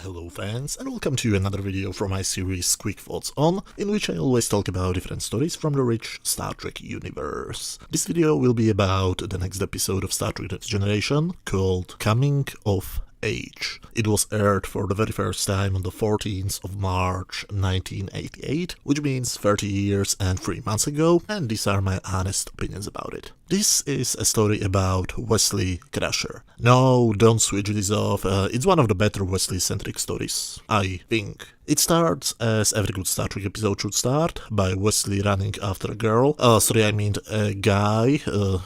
Hello fans, and welcome to another video from my series Quick Thoughts On, in which I always talk about different stories from the rich Star Trek universe. This video will be about the next episode of Star Trek Next Generation, called Coming of Age. It was aired for the very first time on the 14th of March 1988, which means 30 years and 3 months ago, and these are my honest opinions about it. This is a story about Wesley Crusher. No, don't switch this off, it's one of the better Wesley-centric stories, I think. It starts, as every good Star Trek episode should start, by Wesley running after a guy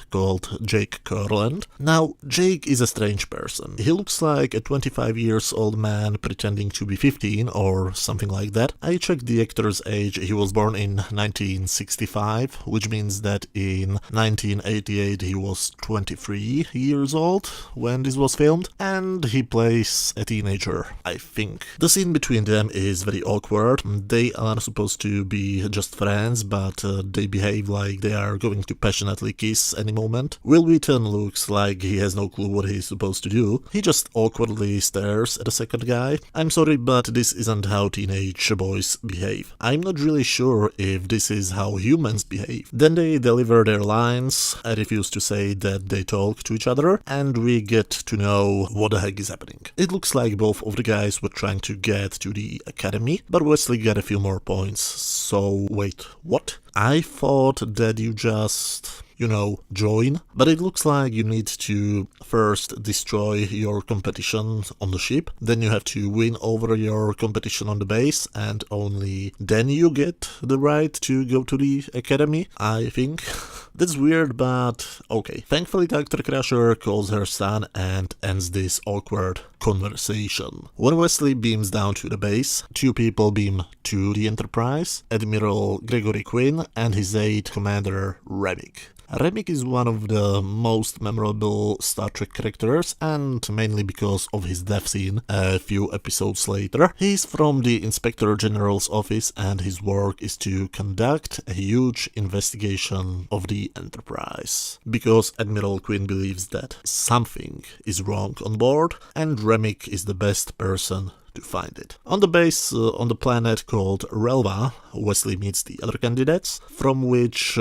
called Jake Kurland. Now, Jake is a strange person. He looks like a 25 years old man pretending to be 15 or something like that. I checked the actor's age. He was born in 1965, which means that in 1988 he was 23 years old when this was filmed, and he plays a teenager, I think. The scene between them is very awkward. They are supposed to be just friends, but they behave like they are going to passionately kiss any moment. Will Wheaton looks like he has no clue what he's supposed to do. He just awkwardly stares at the second guy. I'm sorry, but this isn't how teenage boys behave. I'm not really sure if this is how humans behave. Then they deliver their lines. I refuse to say that they talk to each other, and we get to know what the heck is happening. It looks like both of the guys were trying to get to the academy, but Wesley got a few more points. So wait, what? I thought that you just, join, but it looks like you need to first destroy your competition on the ship, then you have to win over your competition on the base, and only then you get the right to go to the academy, I think. That's weird, but okay. Thankfully, Dr. Crusher calls her son and ends this awkward conversation. When Wesley beams down to the base, two people beam to the Enterprise, Admiral Gregory Quinn and his aide, Commander Remick. Remick is one of the most memorable Star Trek characters, and mainly because of his death scene a few episodes later. He's from the Inspector General's office, and his work is to conduct a huge investigation of the Enterprise. Because Admiral Quinn believes that something is wrong on board, and Remick is the best person to find it. On the base, on the planet called Relva, Wesley meets the other candidates, from which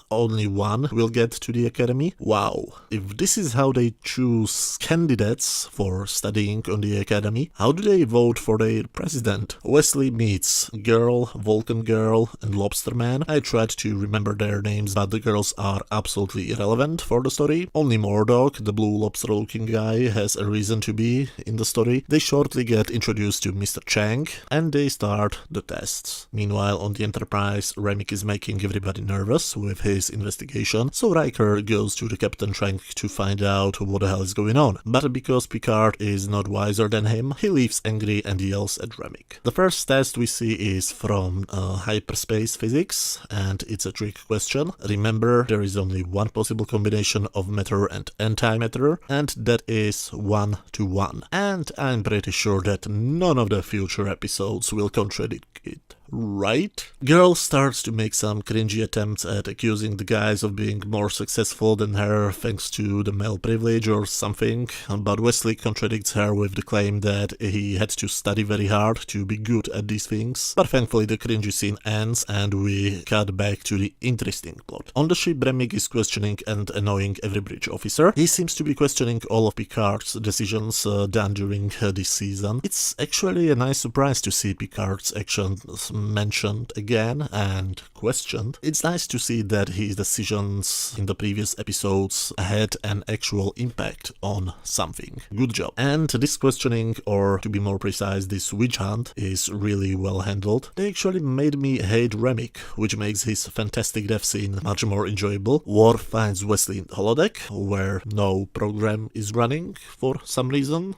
only one will get to the academy. Wow, if this is how they choose candidates for studying on the academy, how do they vote for their president? Wesley meets Girl, Vulcan Girl, and Lobster Man. I tried to remember their names, but the girls are absolutely irrelevant for the story. Only Mordok, the blue lobster-looking guy, has a reason to be in the story. They shortly get introduced to Mr. Chang, and they start the tests. Meanwhile, on the Enterprise, Remick is making everybody nervous with his investigation, so Riker goes to the captain trying to find out what the hell is going on. But because Picard is not wiser than him, he leaves angry and yells at Remick. The first test we see is from hyperspace physics, and it's a trick question. Remember, there is only one possible combination of matter and antimatter, and that is 1 to 1. And I'm pretty sure that none of the future episodes will contradict it. Right? Girl starts to make some cringy attempts at accusing the guys of being more successful than her thanks to the male privilege or something, but Wesley contradicts her with the claim that he had to study very hard to be good at these things. But thankfully the cringy scene ends and we cut back to the interesting plot. On the ship, Remick is questioning and annoying every bridge officer. He seems to be questioning all of Picard's decisions done during this season. It's actually a nice surprise to see Picard's actions mentioned again and questioned. It's nice to see that his decisions in the previous episodes had an actual impact on something. Good job. And this questioning, or to be more precise, this witch hunt, is really well handled. They actually made me hate Remick, which makes his fantastic death scene much more enjoyable. Worf finds Wesley in the holodeck, where no program is running for some reason.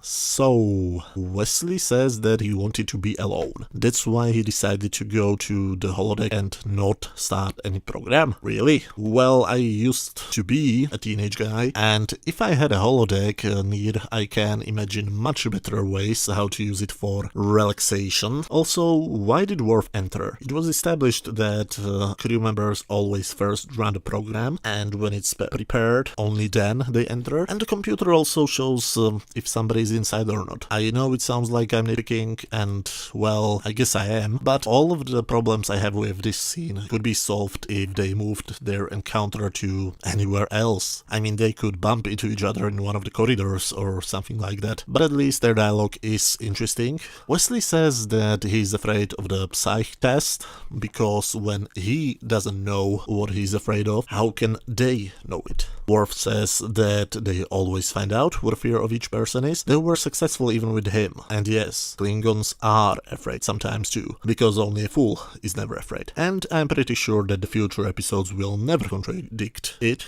So, Wesley says that he wanted to be alone. That's why he decided to go to the holodeck and not start any program. Really? Well, I used to be a teenage guy, and if I had a holodeck near, I can imagine much better ways how to use it for relaxation. Also, why did Worf enter? It was established that crew members always first run the program, and when it's prepared, only then they enter. And the computer also shows if somebody is inside or not. I know it sounds like I'm nitpicking, and well, I guess I am, but all of the problems I have with this scene could be solved if they moved their encounter to anywhere else. I mean, they could bump into each other in one of the corridors or something like that, but at least their dialogue is interesting. Wesley says that he's afraid of the psych test, because when he doesn't know what he's afraid of, how can they know it? Worf says that they always find out what the fear of each person is. They were successful even with him. And yes, Klingons are afraid sometimes too, because only a fool is never afraid. And I'm pretty sure that the future episodes will never contradict it.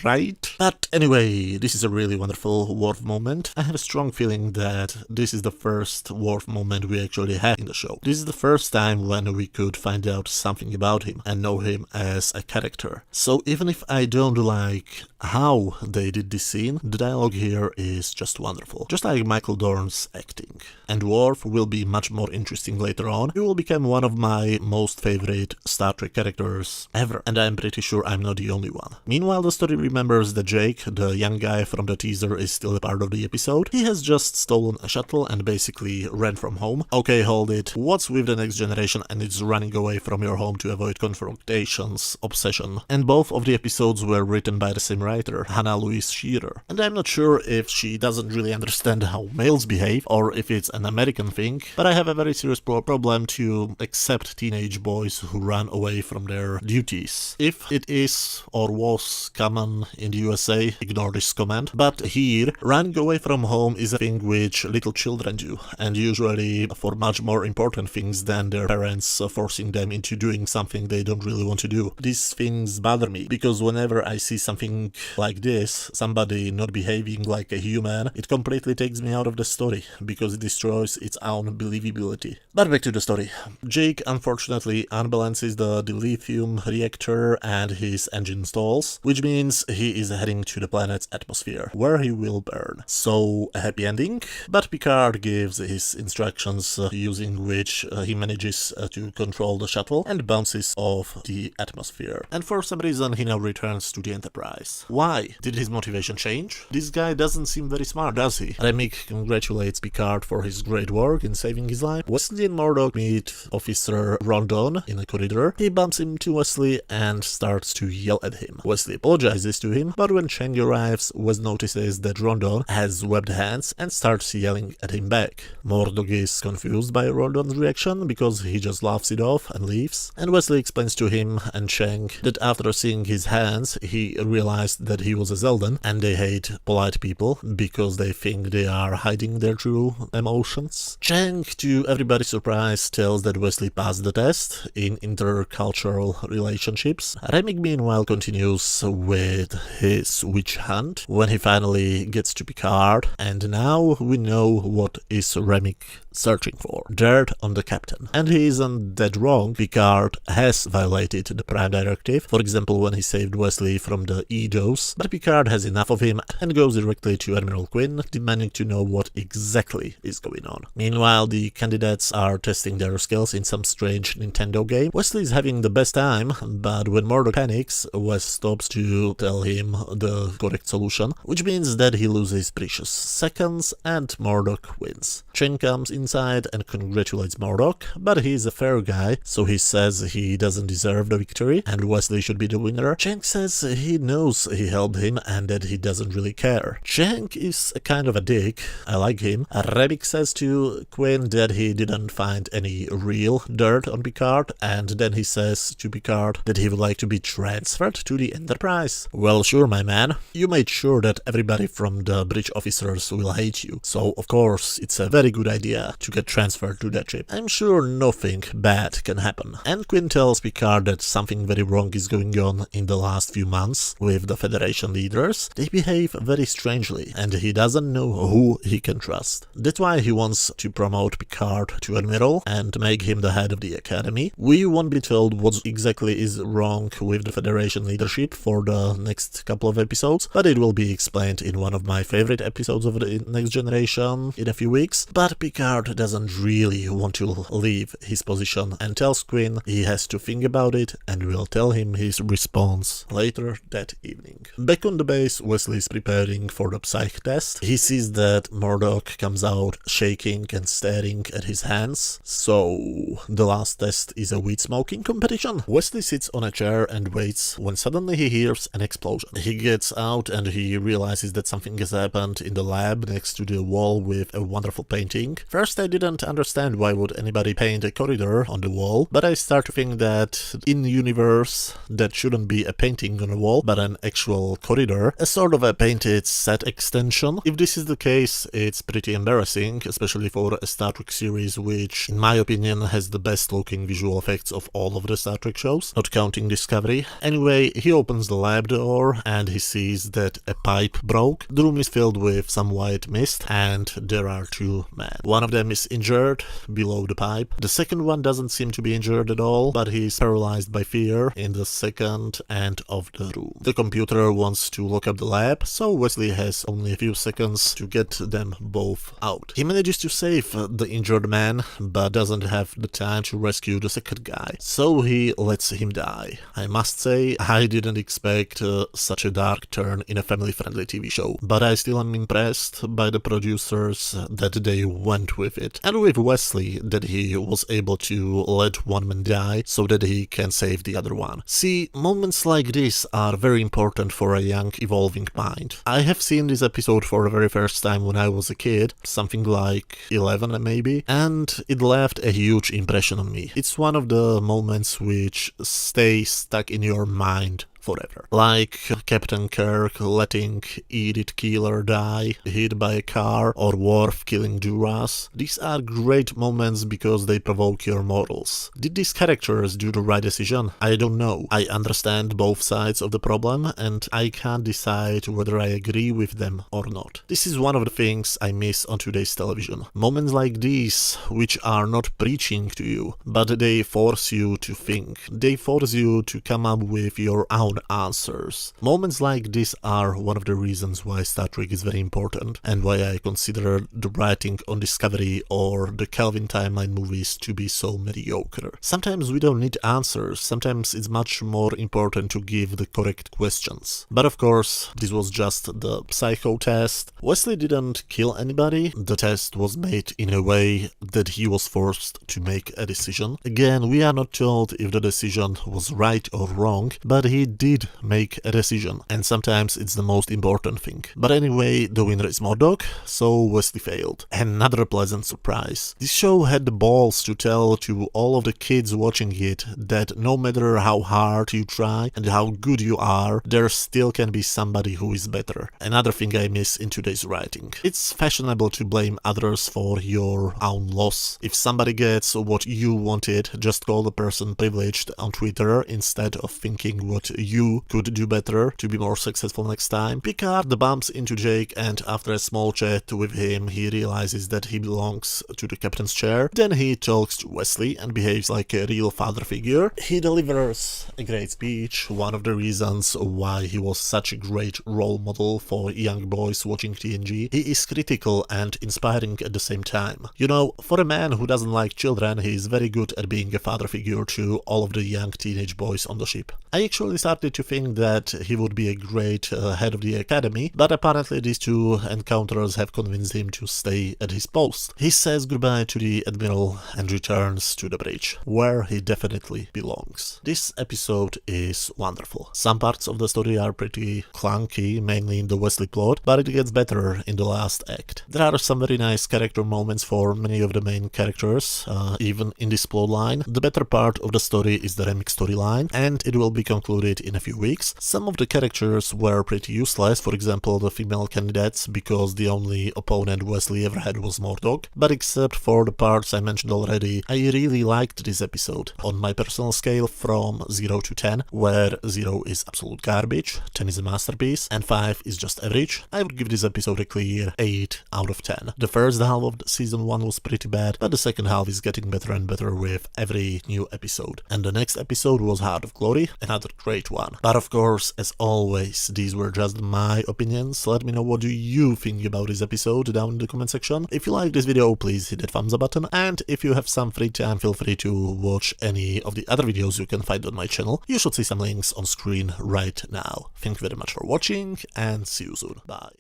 Right? But anyway, this is a really wonderful Worf moment. I have a strong feeling that this is the first Worf moment we actually had in the show. This is the first time when we could find out something about him and know him as a character. So even if I don't like how they did this scene, the dialogue here is just wonderful. Just like Michael Dorn's acting. And Worf will be much more interesting later on. He will become one of my most favorite Star Trek characters ever, and I'm pretty sure I'm not the only one. Meanwhile, the story remembers that Jake, the young guy from the teaser, is still a part of the episode. He has just stolen a shuttle and basically ran from home. Okay, hold it. What's with the next generation and it's running away from your home to avoid confrontations, obsession? And both of the episodes were written by the same writer, Hannah Louise Shearer. And I'm not sure if she doesn't really understand how males behave or if it's an American thing, but I have a very serious problem to accept teenage boys who run away from their duties. If it is or was common in the USA, ignore this comment, but here, running away from home is a thing which little children do, and usually for much more important things than their parents forcing them into doing something they don't really want to do. These things bother me, because whenever I see something like this, somebody not behaving like a human, it completely takes me out of the story, because it destroys its own believability. But back to the story. Jake unfortunately unbalances the dilithium reactor and his engine stalls, which means he is heading to the planet's atmosphere, where he will burn. So, a happy ending, but Picard gives his instructions using which he manages to control the shuttle and bounces off the atmosphere. And for some reason he now returns to the Enterprise. Why? Did his motivation change? This guy doesn't seem very smart, does he? Remick congratulates Picard for his great work in saving his life. Wesley and Murdoch meet Officer Rondon in a corridor. He bumps into Wesley and starts to yell at him. Wesley apologizes to him, but when Chang arrives, Wes notices that Rondon has webbed hands and starts yelling at him back. Murdoch is confused by Rondon's reaction because he just laughs it off and leaves, and Wesley explains to him and Chang that after seeing his hands, he realized that he was a Zeldan and they hate polite people because they think they are hiding their true emotions. Chang, to everybody's surprise, tells that Wesley passed the test in intercultural relationships. Remick meanwhile continues with his witch hunt when he finally gets to Picard, and now we know what is Remick searching for. Dirt on the captain. And he isn't that wrong. Picard has violated the Prime Directive, for example when he saved Wesley from the E-dose, but Picard has enough of him and goes directly to Admiral Quinn, demanding to know what exactly is going on. Meanwhile, the candidates are testing their skills in some strange Nintendo game. Wesley is having the best time, but when Murdoch panics, Wes stops to tell him the correct solution, which means that he loses precious seconds and Murdoch wins. Chen comes inside and congratulates Murdoch, but he's a fair guy, so he says he doesn't deserve the victory and Wesley should be the winner. Chang says he knows he helped him and that he doesn't really care. Chang is a kind of a dick. I like him. Remick says to Quinn that he didn't find any real dirt on Picard, and then he says to Picard that he would like to be transferred to the Enterprise. surprise? Well, sure, my man. You made sure that everybody from the bridge officers will hate you, so of course it's a very good idea to get transferred to that ship. I'm sure nothing bad can happen. And Quinn tells Picard that something very wrong is going on in the last few months with the Federation leaders. They behave very strangely, and he doesn't know who he can trust. That's why he wants to promote Picard to Admiral and make him the head of the Academy. We won't be told what exactly is wrong with the Federation leadership for the next couple of episodes, but it will be explained in one of my favorite episodes of the Next Generation in a few weeks. But Picard doesn't really want to leave his position and tells Quinn he has to think about it and will tell him his response later that evening. Back on the base, Wesley is preparing for the psych test. He sees that Murdoch comes out shaking and staring at his hands. So the last test is a weed smoking competition. Wesley sits on a chair and waits when suddenly he hears an explosion. He gets out and he realizes that something has happened in the lab next to the wall with a wonderful painting. First I didn't understand why would anybody paint a corridor on the wall, but I start to think that in universe that shouldn't be a painting on a wall but an actual corridor, a sort of a painted set extension. If this is the case, it's pretty embarrassing, especially for a Star Trek series which, in my opinion, has the best looking visual effects of all of the Star Trek shows, not counting Discovery. Anyway, he opens the lab door and he sees that a pipe broke. The room is filled with some white mist and there are two men. One of them is injured below the pipe. The second one doesn't seem to be injured at all, but he's paralyzed by fear in the second end of the room. The computer wants to lock up the lab, so Wesley has only a few seconds to get them both out. He manages to save the injured man, but doesn't have the time to rescue the second guy, so he lets him die. I must say, I didn't expect such a dark turn in a family-friendly TV show, but I still am impressed by the producers that they went with it, and with Wesley that he was able to let one man die so that he can save the other one. See, moments like this are very important for a young, evolving mind. I have seen this episode for the very first time when I was a kid, something like 11 maybe, and it left a huge impression on me. It's one of the moments which stay stuck in your mind forever. Like Captain Kirk letting Edith Keeler die, hit by a car, or Worf killing Duras. These are great moments because they provoke your morals. Did these characters do the right decision? I don't know. I understand both sides of the problem and I can't decide whether I agree with them or not. This is one of the things I miss on today's television. Moments like these, which are not preaching to you, but they force you to think. They force you to come up with your own answers. Moments like this are one of the reasons why Star Trek is very important and why I consider the writing on Discovery or the Kelvin Timeline movies to be so mediocre. Sometimes we don't need answers, sometimes it's much more important to give the correct questions. But of course, this was just the psycho test. Wesley didn't kill anybody. The test was made in a way that he was forced to make a decision. Again, we are not told if the decision was right or wrong, but he did make a decision, and sometimes it's the most important thing. But anyway, the winner is Murdoch, so Wesley failed. Another pleasant surprise. This show had the balls to tell to all of the kids watching it that no matter how hard you try and how good you are, there still can be somebody who is better. Another thing I miss in today's writing. It's fashionable to blame others for your own loss. If somebody gets what you wanted, just call the person privileged on Twitter instead of thinking what you could do better to be more successful next time. Picard bumps into Jake and after a small chat with him, he realizes that he belongs to the captain's chair. Then he talks to Wesley and behaves like a real father figure. He delivers a great speech, one of the reasons why he was such a great role model for young boys watching TNG. He is critical and inspiring at the same time. You know, for a man who doesn't like children, he is very good at being a father figure to all of the young teenage boys on the ship. I actually started to think that he would be a great head of the academy, but apparently these two encounters have convinced him to stay at his post. He says goodbye to the Admiral and returns to the bridge, where he definitely belongs. This episode is wonderful. Some parts of the story are pretty clunky, mainly in the Wesley plot, but it gets better in the last act. There are some very nice character moments for many of the main characters, even in this plot line. The better part of the story is the Remix storyline, and it will be concluded in a few weeks. Some of the characters were pretty useless, for example the female candidates, because the only opponent Wesley ever had was Mordog, but except for the parts I mentioned already, I really liked this episode. On my personal scale from 0 to 10, where 0 is absolute garbage, 10 is a masterpiece, and 5 is just average, I would give this episode a clear 8 out of 10. The first half of season 1 was pretty bad, but the second half is getting better and better with every new episode. And the next episode was Heart of Glory, another great one. But of course, as always, these were just my opinions. Let me know what do you think about this episode down in the comment section. If you like this video, please hit that thumbs up button, and if you have some free time, feel free to watch any of the other videos you can find on my channel. You should see some links on screen right now. Thank you very much for watching, and see you soon. Bye.